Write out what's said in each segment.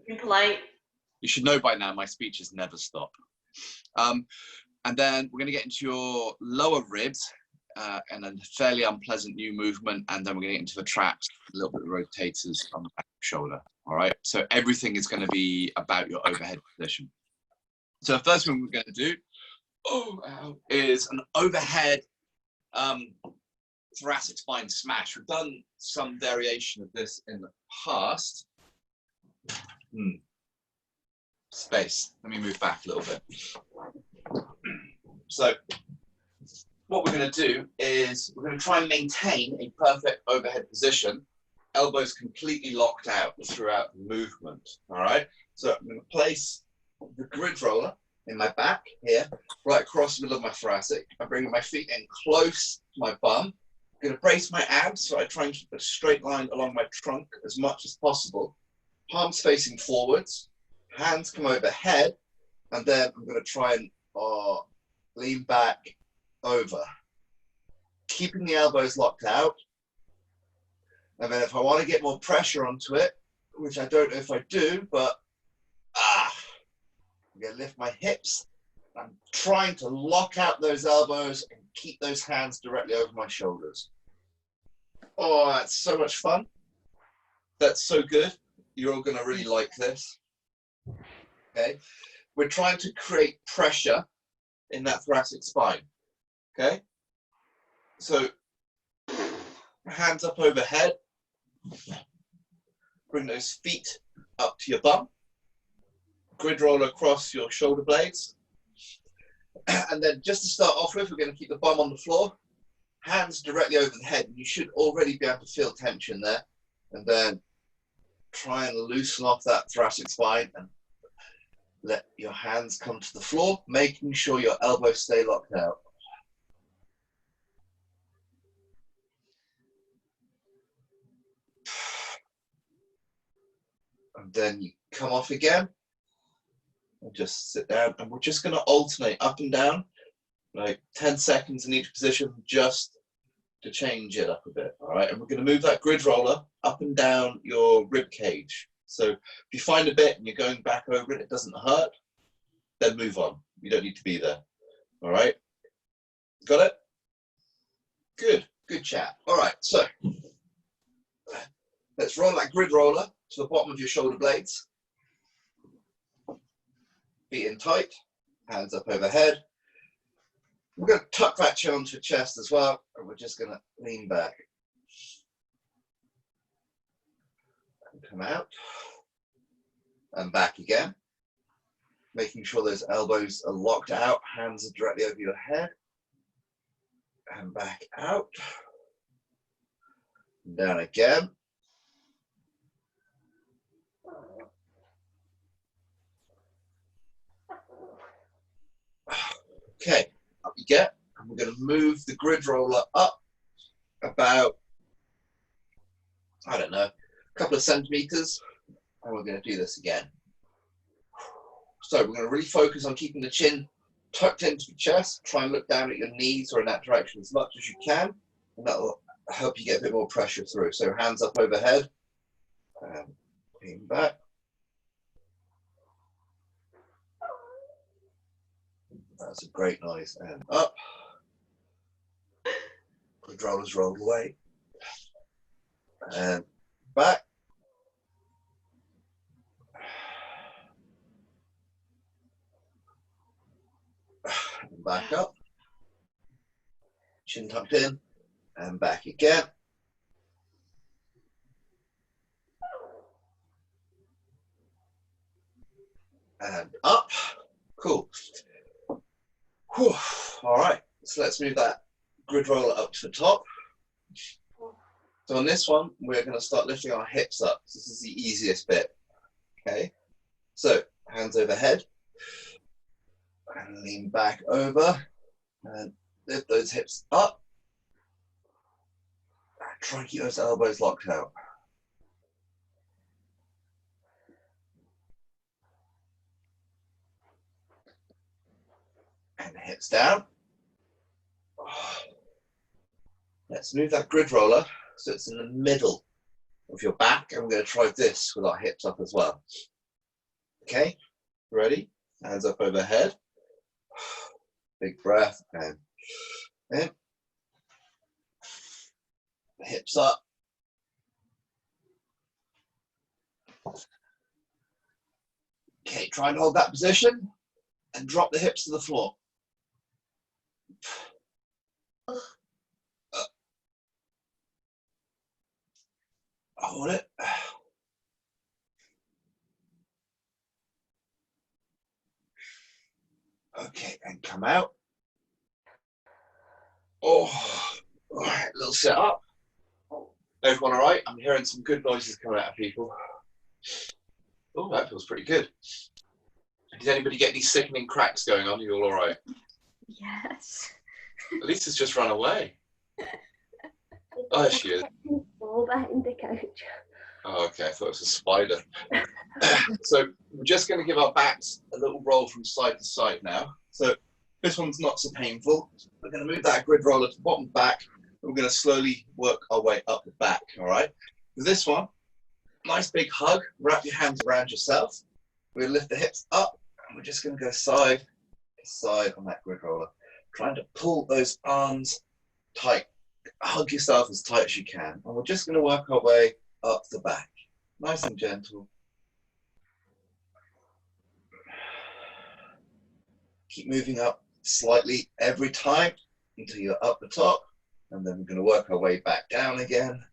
Be polite. You should know by now my speeches never stop. And then we're going to get into your lower ribs and a fairly unpleasant new movement. And then we're going to get into the traps, a little bit of rotators on the back of the shoulder. All right. So everything is going to be about your overhead position. So the first one we're going to do is an overhead thoracic spine smash. We've done some variation of this in the past. Space. Let me move back a little bit. So what we're going to do is we're going to try and maintain a perfect overhead position, elbows completely locked out throughout the movement. All right. So I'm going to place the grid roller in my back here, right across the middle of my thoracic. I'm bringing my feet in close to my bum. I'm going to brace my abs so I try and keep a straight line along my trunk as much as possible. Palms facing forwards, hands come overhead, and then I'm going to try and lean back over, keeping the elbows locked out. And then if I want to get more pressure onto it, which I don't know if I do, but I'm going to lift my hips. I'm trying to lock out those elbows and keep those hands directly over my shoulders. Oh, that's so much fun. That's so good. You're all going to really like this. Okay. We're trying to create pressure in that thoracic spine. Okay. So hands up overhead. Bring those feet up to your bum. Grid roll across your shoulder blades. And then just to start off with, we're going to keep the bum on the floor, hands directly over the head. You should already be able to feel tension there. And then try and loosen off that thoracic spine and let your hands come to the floor, making sure your elbows stay locked out. And then you come off again. And just sit down, and we're just going to alternate up and down, like 10 seconds in each position, just to change it up a bit. All right, and we're going to move that grid roller up and down your rib cage. So if you find a bit and you're going back over it, it doesn't hurt, then move on. You don't need to be there. All right, got it? Good, good chat. All right, so let's roll that grid roller to the bottom of your shoulder blades. Feet in tight, hands up overhead. We're going to tuck that chin onto your chest as well, and we're just going to lean back. And come out. And back again. Making sure those elbows are locked out, hands are directly over your head. And back out. And down again. Okay, up you get, and we're going to move the grid roller up about, I don't know, a couple of centimeters, and we're going to do this again. So we're going to really focus on keeping the chin tucked into the chest, try and look down at your knees or in that direction as much as you can, and that will help you get a bit more pressure through. So hands up overhead, and lean back. That's a great noise. And up. Grid rollers rolled away. And back. And back up. Chin tucked in. And back again. And up. Cool. Whew. All right, so let's move that grid roller up to the top. So on this one, we're going to start lifting our hips up. This is the easiest bit. Okay, so hands overhead and lean back over and lift those hips up. Try and keep those elbows locked out. And the hips down. Let's move that grid roller so it's in the middle of your back, and we're going to try this with our hips up as well. Okay, ready? Hands up overhead. Big breath, and in. Hips up. Okay, try and hold that position and drop the hips to the floor. Hold it. Okay, and come out. Oh, all right, little sit up. Everyone all right? I'm hearing some good noises coming out of people. Oh, that feels pretty good. Did anybody get any sickening cracks going on? Are you all right? Yes. At least it's just run away. Oh, she is. Behind the couch. Oh, okay, I thought it was a spider. So we're just going to give our backs a little roll from side to side now. So this one's not so painful. We're going to move that grid roller to the bottom back. We're going to slowly work our way up the back, all right? For this one, nice big hug. Wrap your hands around yourself. We're going to lift the hips up, and we're just going to go side to side on that grid roller, trying to pull those arms tight. Hug yourself as tight as you can. And we're just going to work our way up the back. Nice and gentle. Keep moving up slightly every time until you're up the top. And then we're going to work our way back down again.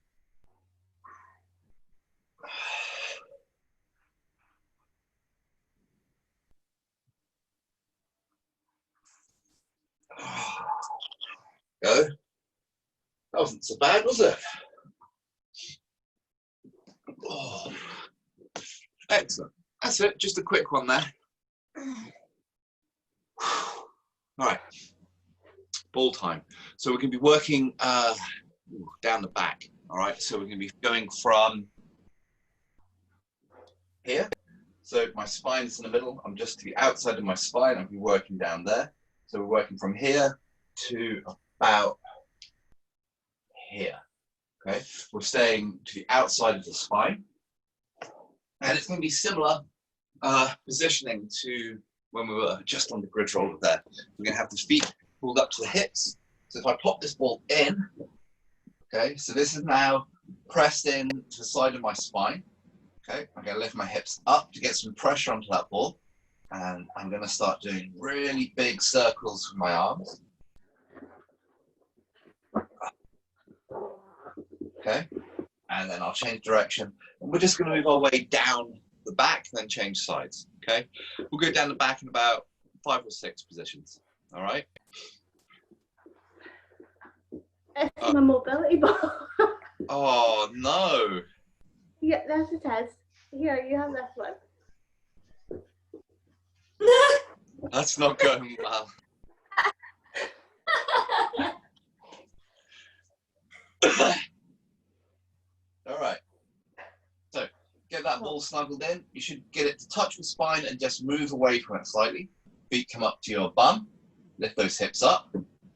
Go. That wasn't so bad, was it? Oh, excellent. That's it. Just a quick one there. All right. Ball time. So we're going to be working down the back. All right. So we're going to be going from here. So my spine's in the middle. I'm just to the outside of my spine. I'll be working down there. So we're working from here to about here. Okay. We're staying to the outside of the spine. And it's going to be similar positioning to when we were just on the grid roller there. We're going to have the feet pulled up to the hips. So if I pop this ball in, okay, so this is now pressed in to the side of my spine. Okay, I'm going to lift my hips up to get some pressure onto that ball. And I'm going to start doing really big circles with my arms. Okay, and then I'll change direction. And we're just going to move our way down the back, then change sides. Okay, we'll go down the back in about 5 or 6 positions. All right. It's my mobility ball. Oh no. Yeah, that's a test. Here, you have this one. That's not going well. All right. So get that ball snuggled in. You should get it to touch the spine and just move away from it slightly. Feet come up to your bum. Lift those hips up.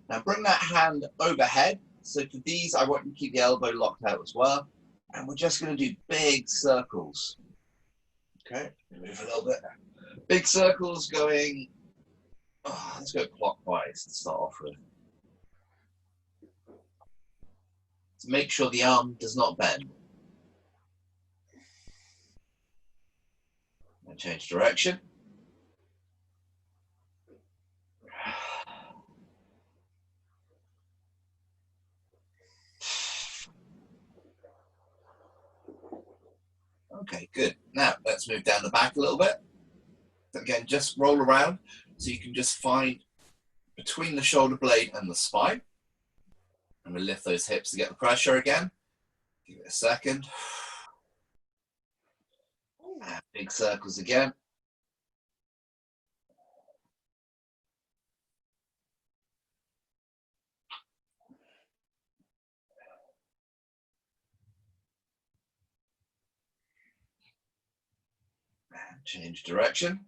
Now bring that hand overhead. So for these, I want you to keep the elbow locked out as well. And we're just going to do big circles. Okay, move a little bit. Big circles going, let's go clockwise to start off with. To make sure the arm does not bend. And change direction. Okay, good. Now let's move down the back a little bit. Again, just roll around so you can just find between the shoulder blade and the spine. And we lift those hips to get the pressure again. Give it a second. And big circles again. And change direction.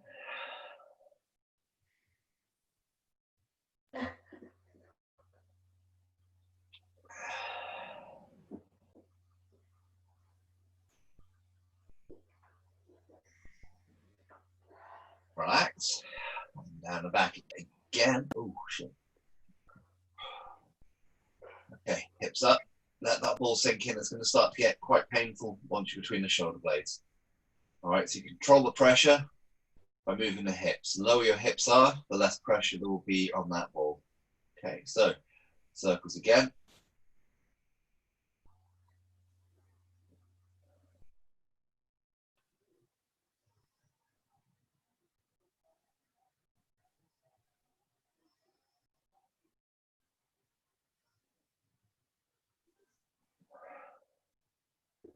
Relax. Down the back again. Oh, shit. Okay, hips up. Let that ball sink in. It's going to start to get quite painful once you're between the shoulder blades. All right, so you control the pressure by moving the hips. The lower your hips are, the less pressure there will be on that ball. Okay, so circles again.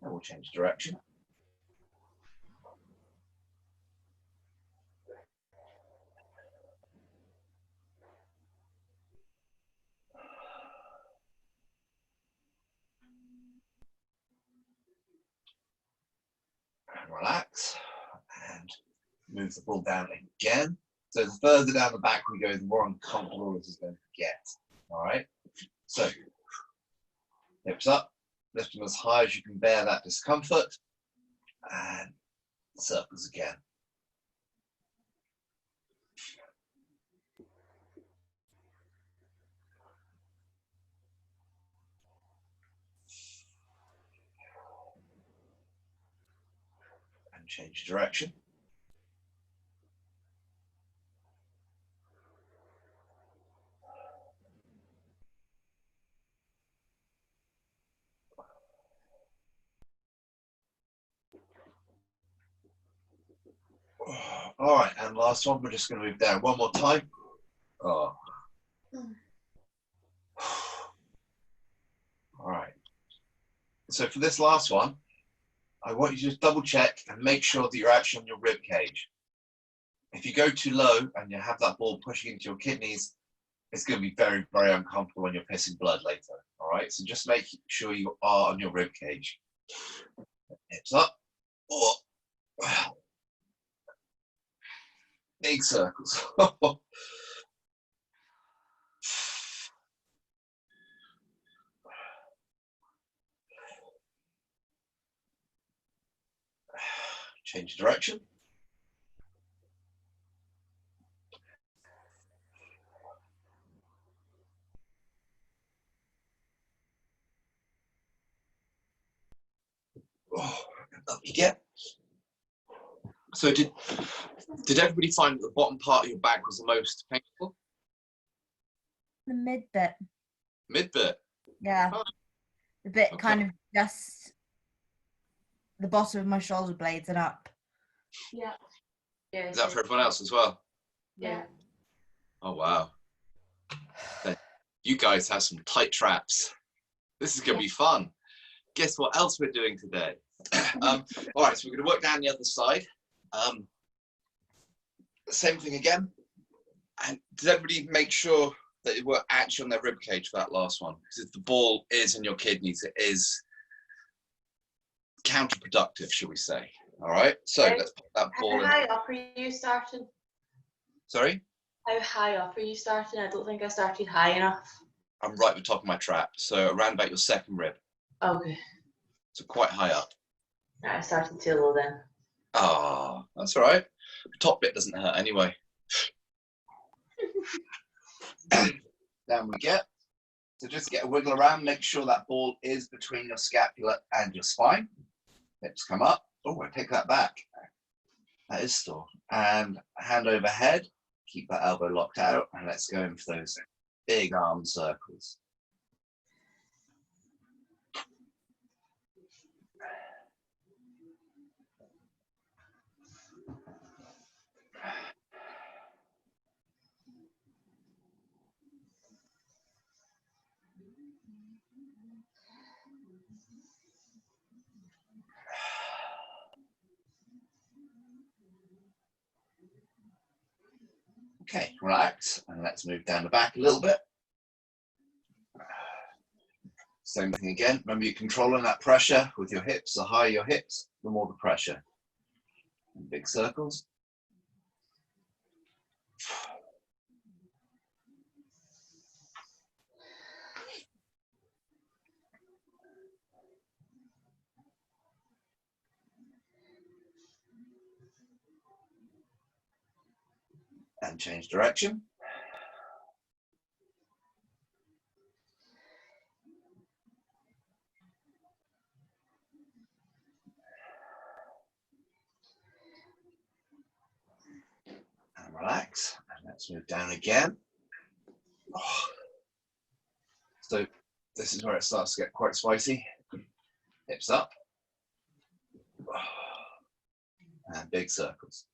And we'll change direction. And relax. And move the ball down again. So the further down the back we go, the more uncomfortable this is going to get. All right. So hips up, lift them as high as you can bear that discomfort, and circles again. And change direction. All right, and last one, we're just going to move down one more time. Oh. All right. So for this last one, I want you to just double check and make sure that you're actually on your rib cage. If you go too low and you have that ball pushing into your kidneys, it's going to be very, very uncomfortable when you're pissing blood later. All right, so just make sure you are on your rib cage. Hips up. Oh. Big circles. Change direction. Oh, up you get. So did everybody find that the bottom part of your back was the most painful? The mid bit. Mid bit? Yeah. Oh. The bit Okay. kind of just the bottom of my shoulder blades and up. Yeah. Yeah. Is that for everyone else as well? Yeah. Oh, wow. You guys have some tight traps. This is going to be fun. Guess what else we're doing today? All right, so we're going to work down the other side. Same thing again. And did everybody make sure that you were actually on their rib cage for that last one? Because if the ball is in your kidneys, it is counterproductive, shall we say. All right, so let's put that ball How high in. up are you starting? Sorry? How high up are you starting? I don't think I started high enough. I'm right at the top of my trap, so around about your second rib. Okay. So quite high up. I started too low then. Ah, that's all right. The top bit doesn't hurt anyway. Down we get. So just get a wiggle around, make sure that ball is between your scapula and your spine. Hips come up. Oh, I take that back. That is still. And hand over head. Keep that elbow locked out. And let's go in for those big arm circles. Okay, relax, and let's move down the back a little bit. Same thing again. Remember, you're controlling that pressure with your hips. The higher your hips, the more the pressure. And big circles. And change direction. And relax. And let's move down again. Oh. So this is where it starts to get quite spicy. Hips up. And big circles.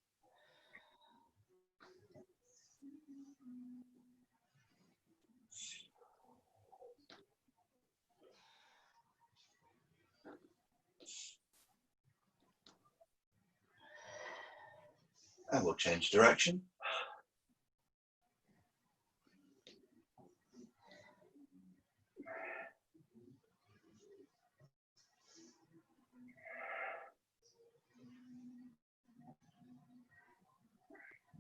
And we'll change direction.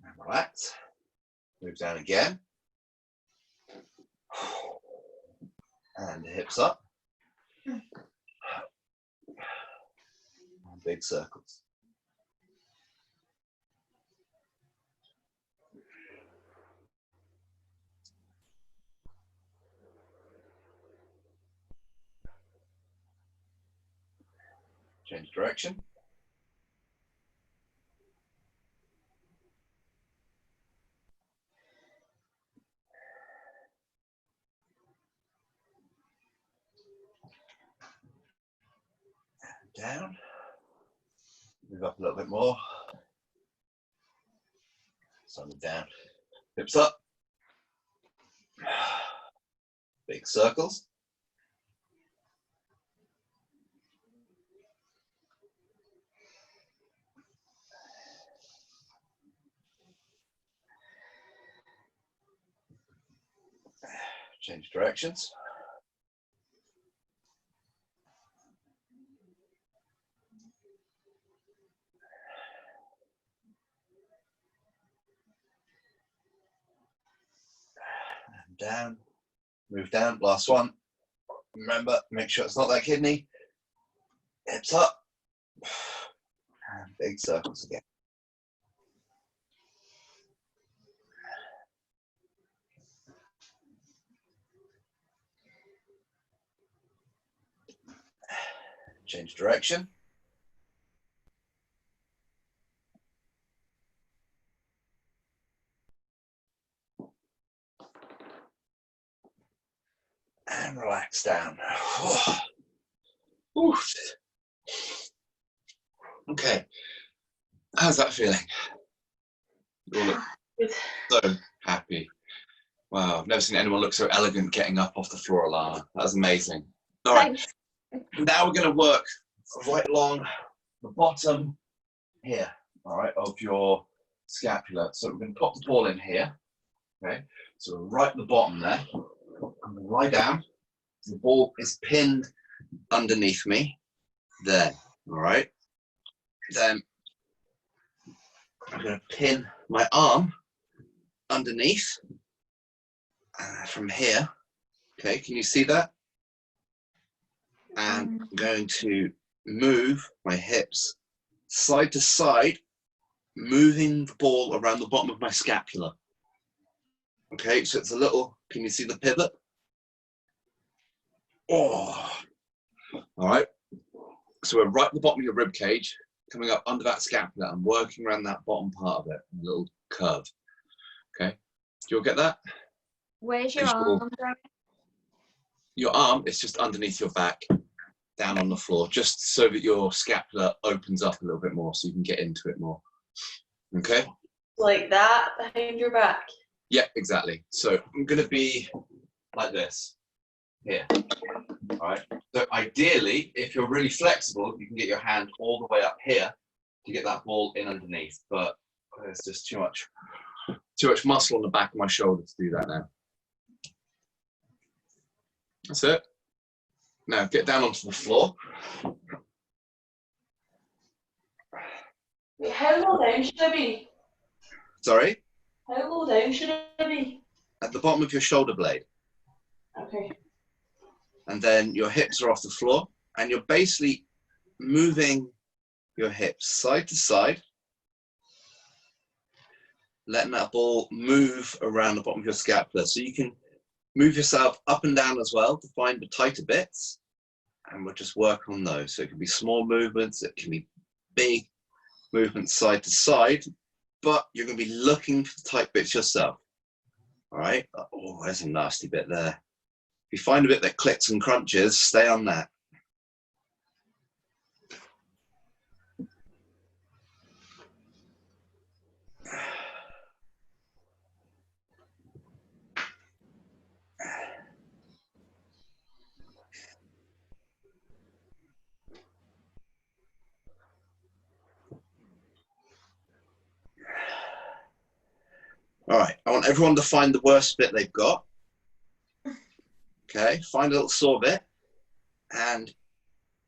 And relax. Move down again. And the hips up. And big circles. Change direction. Down. Move up a little bit more. Slightly down. Hips up. Big circles. Change directions. And down. Move down. Last one. Remember, make sure it's not that kidney. Hips up. And big circles again. Change direction. And relax down. Oof. Okay. How's that feeling? You all look Good. so happy. Wow, I've never seen anyone look so elegant getting up off the floor, Alana. That was amazing. All right, Thanks. now we're going to work right along the bottom here, all right, of your scapula. So we're going to pop the ball in here, okay? So we're right at the bottom there. I'm going to lie down. The ball is pinned underneath me there, all right? Then I'm going to pin my arm underneath from here. Okay, can you see that? And I'm going to move my hips side to side, moving the ball around the bottom of my scapula. Okay, so it's a little, can you see the pivot? Oh, all right. So we're right at the bottom of your rib cage, coming up under that scapula and working around that bottom part of it, a little curve. Okay, do you all get that? Where's your Visual. arm going? Your arm is just underneath your back, down on the floor, just so that your scapula opens up a little bit more so you can get into it more. Okay? Like that behind your back. Yeah, exactly. So I'm going to be like this here. All right. So ideally, if you're really flexible, you can get your hand all the way up here to get that ball in underneath. But there's just too much muscle on the back of my shoulder to do that now. That's it. Now get down onto the floor. Wait, how low down should I be? Sorry? How low down should I be? At the bottom of your shoulder blade. Okay. And then your hips are off the floor. And you're basically moving your hips side to side. letting that ball move around the bottom of your scapula. So you can move yourself up and down as well to find the tighter bits, and we'll just work on those. So it can be small movements, it can be big movements side to side, but you're going to be looking for the tight bits yourself. All right. Oh, there's a nasty bit there. If you find a bit that clicks and crunches, stay on that. All right, I want everyone to find the worst bit they've got. Okay, find a little sore bit, and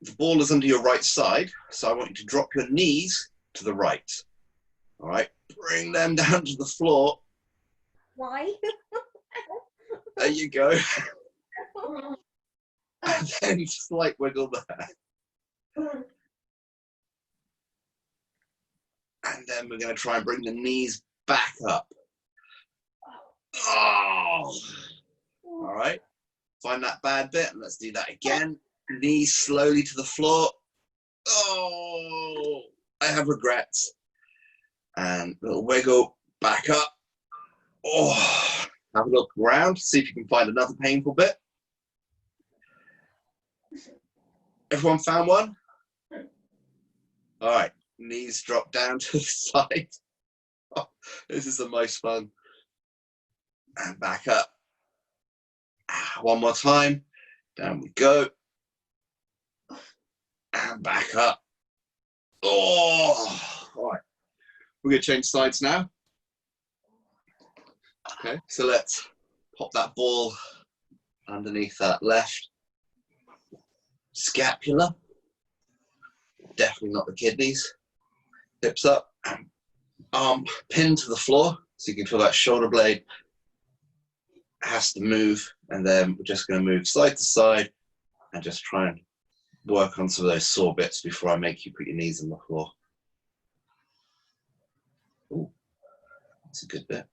the ball is under your right side, so I want you to drop your knees to the right. All right, bring them down to the floor. Why? There you go. And then slight wiggle there. And then we're going to try and bring the knees back up. Oh! All right, find that bad bit, and let's do that again. Knees slowly to the floor. Oh, I have regrets. And little wiggle, back up. Oh, have a look around, see if you can find another painful bit. Everyone found one? All right, knees drop down to the side. Oh, this is the most fun. And back up. One more time. Down we go. And back up. Oh, all right. We're going to change sides now. Okay, so let's pop that ball underneath that left scapula. Definitely not the kidneys. Hips up. Arm pinned to the floor, so you can feel that shoulder blade has to move, and then we're just going to move side to side and just try and work on some of those sore bits before I make you put your knees on the floor. Ooh, that's a good bit.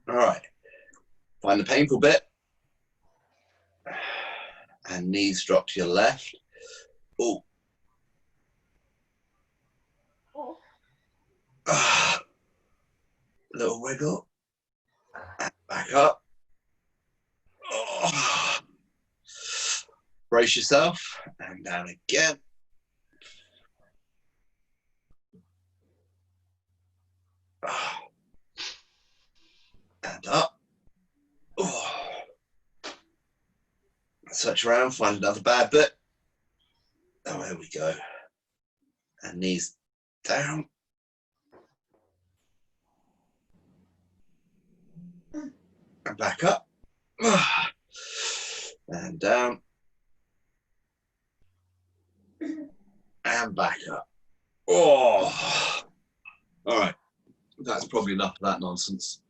All right, find the painful bit, and knees drop to your left. Oh. Oh. Little wiggle, and back up. Oh. Brace yourself, and down again. Oh. And up. Oh. Search around, find another bad bit. Oh, there we go. And knees down. And back up. And down. And back up. Oh. All right. That's probably enough of that nonsense.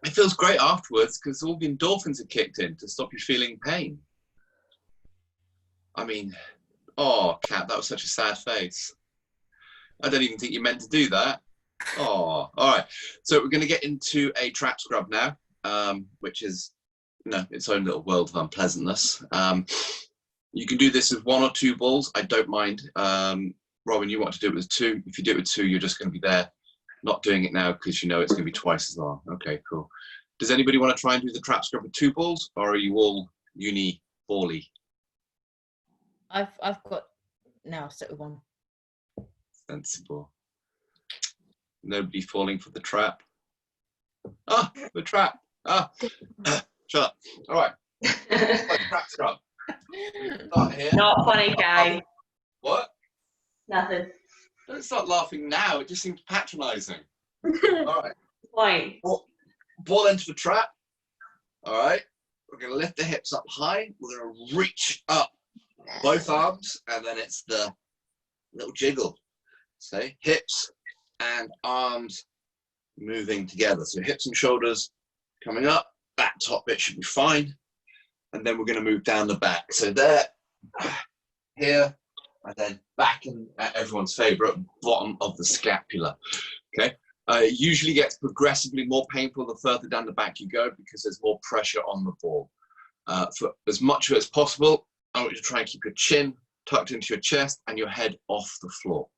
It feels great afterwards because all the endorphins are kicked in to stop you feeling pain. I mean, oh, Kat, that was such a sad face. I don't even think you meant to do that. Oh, all right. So we're going to get into a trap scrub now, which is, you know, its own little world of unpleasantness. You can do this with 1 or 2 balls. I don't mind. Robin, you want to do it with 2. If you do it with 2, you're just going to be there, not doing it now because you know it's going to be twice as long. Okay, cool. Does anybody want to try and do the trap scrub with 2 balls, or are you all uni-bally? I've got, no, I'll stick with 1. Sensible. Nobody falling for the trap. Ah, the trap. Ah, shut up. All right. Trap scrub. Start here. Not funny, guy. What? Nothing. Don't start laughing now. It just seems patronising. All right. Why? Ball into the trap. All right. We're going to lift the hips up high. We're going to reach up both arms, and then it's the little jiggle. So hips and arms moving together. So hips and shoulders coming up, that top bit should be fine. And then we're going to move down the back. So there, here, and then back in at everyone's favorite bottom of the scapula. Okay. It usually gets progressively more painful the further down the back you go because there's more pressure on the ball. For as much of it as possible, I want you to try and keep your chin tucked into your chest and your head off the floor.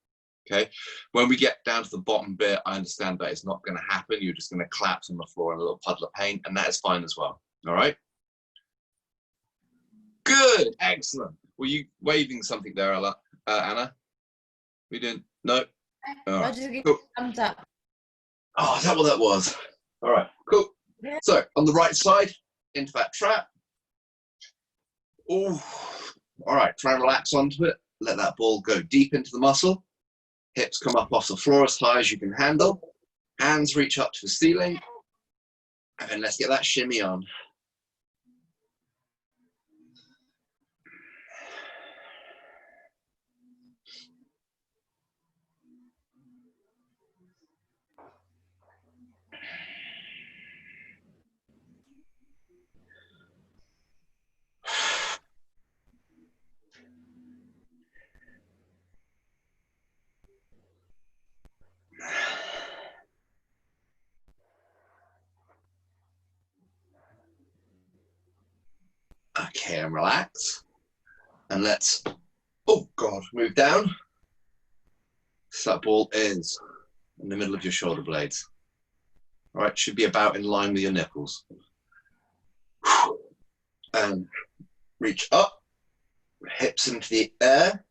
Okay. When we get down to the bottom bit, I understand that it's not going to happen. You're just going to collapse on the floor in a little puddle of pain, and that is fine as well. All right. Good. Excellent. Were you waving something there, Anna? We didn't? No. All right. Just give Cool. thumbs up. Oh, is that what that was? All right, cool. Yeah. So on the right side, into that trap. Oh, all right, try and relax onto it. Let that ball go deep into the muscle. Hips come up off the floor as high as you can handle. Hands reach up to the ceiling. And let's get that shimmy on. Okay, and relax. And let's, oh God, move down. So that ball is in the middle of your shoulder blades. All right, should be about in line with your nipples. And reach up, hips into the air.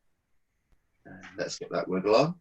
And let's get that wiggle on.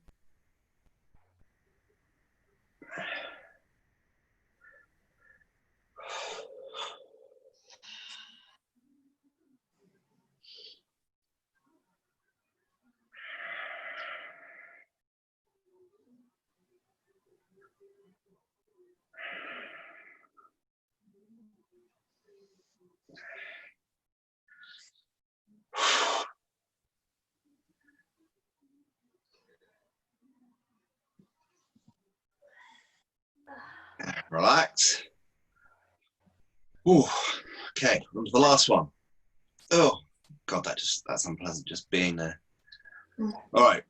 Relax. Ooh, okay, on to the last one. Oh, God, that's unpleasant just being there. All right.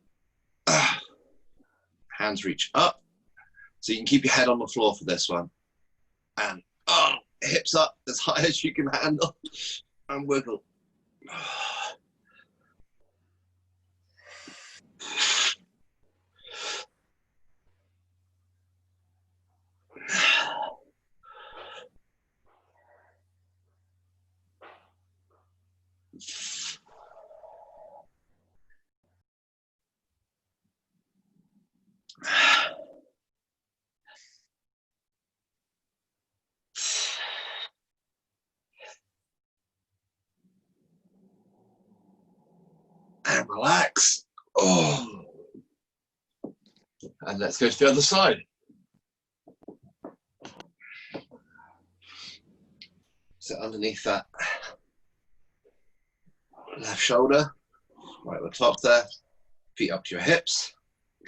Hands reach up. So you can keep your head on the floor for this one. And hips up as high as you can handle. And wiggle. And relax. Oh. And let's go to the other side. Sit underneath that left shoulder, right at the top there. Feet up to your hips.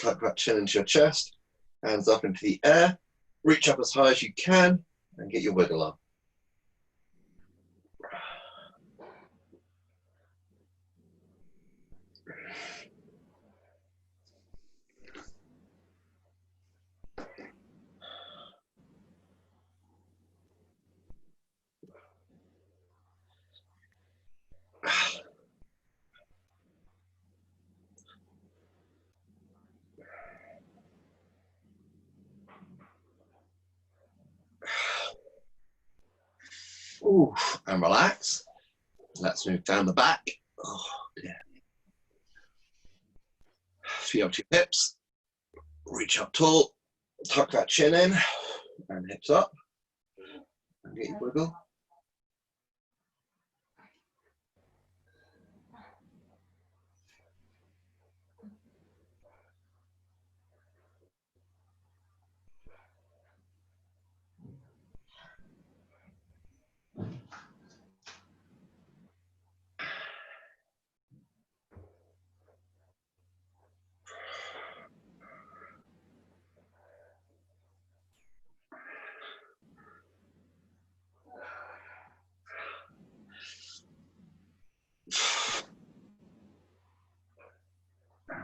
Tuck that chin into your chest. Hands up into the air. Reach up as high as you can and get your wiggle on. Ooh, and relax. Let's move down the back. Oh, dear. Feet up to your hips. Reach up tall. Tuck that chin in and hips up. And get your wiggle.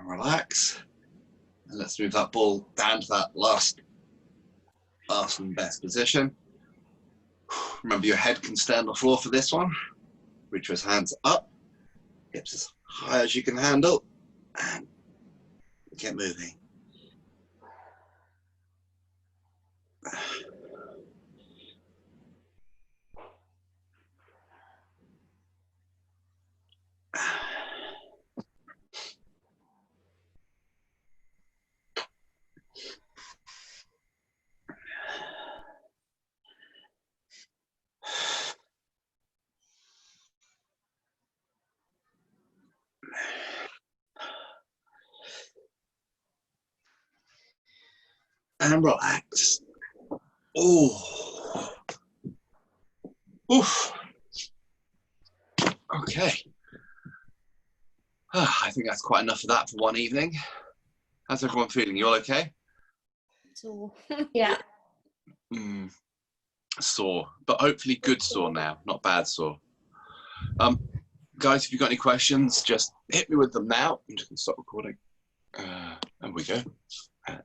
And relax. And let's move that ball down to that last and best position. Remember, your head can stay on the floor for this one. Reach those hands up, hips as high as you can handle, and get moving. And relax. Oh. Oof. Okay. I think that's quite enough of that for one evening. How's everyone feeling? You all okay? So Yeah. Sore, but hopefully good sore now, not bad sore. Guys, if you've got any questions, just hit me with them now. I'm just going to stop recording. And we go. And